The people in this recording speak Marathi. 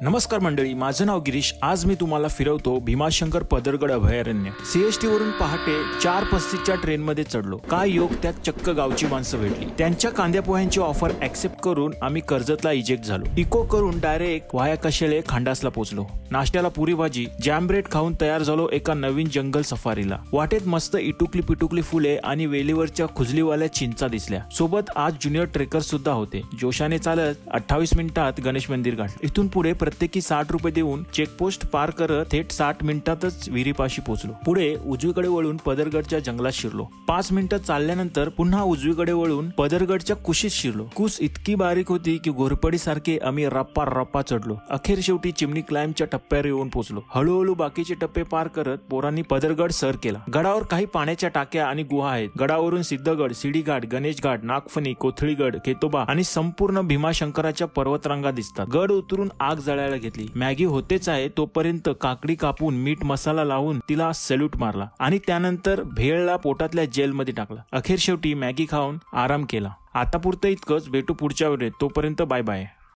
नमस्कार मंडळी, माझं नाव गिरीश। आज मी तुम्हाला फिरवतो भीमाशंकर पदरगड अभयारण्य। सीएसटी वरून पहाटे 4:35च्या ट्रेन मध्ये चढलो। काय योग, त्यात चक्क गावची माणसं भेटली। त्यांच्या कांद्या पोह्यांची ऑफर ऍक्सेप्ट करून आम्ही कर्जतला इजेक्ट झालो। इको करून डायरेक्ट वाया कशेळे खांडासला पोहोचलो। नाश्त्याला पुरी भाजी जॅम ब्रेड खाऊन तयार झालो एका नवीन जंगल सफारीला। वाटेत मस्त इटुकली पिटुकली फुले आणि वेलीवरच्या खुजलीवाल्या चिंचा दिसल्या। सोबत आज ज्युनियर ट्रेकर सुद्धा होते। जोशाने चालत 28 मिनिटात गणेश मंदिर गाठलं। इथून पुढे प्रत्येकी 60 रुपये देऊन चेकपोस्ट पार करत थेट 60 मिनिटातच विहिरीपाशी पोहोचलो। पुढे उजवीकडे वळून पदरगडच्या जंगलात शिरलो। 5 मिनिटं चालल्यानंतर पुन्हा उजवीकडे वळून पदरगडच्या कुशीत शिरलो। कुस इतकी बारीक होती की घोरपडी सारखे आम्ही रप्पा रप्पा चढलो। अखेर शेवटी चिमणी क्लाइम्बच्या टप्प्यावर येऊन पोहोचलो। हळूहळू बाकीचे टप्पे पार करत पोरांनी पदरगड सर केला। गडावर काही पाण्याच्या टाक्या आणि गुहा आहेत। गडावरून सिद्धगड, शिडीघाट, गणेश घाट, नागफणी, कोथळीगड, खेतोबा आणि संपूर्ण भीमाशंकराच्या पर्वतरांगा दिसतात। गड उतरून आग जळायला घेतली। मॅगी होतेच आहे तोपर्यंत काकडी कापून मीठ मसाला लावून तिला सॅल्यूट मारला आणि त्यानंतर भेळला पोटातल्या जेलमध्ये टाकला। अखेर शेवटी मॅगी खाऊन आराम केला। आता पुरतं इतकंच। भेटू पुढच्या वेळेत, तोपर्यंत बाय बाय।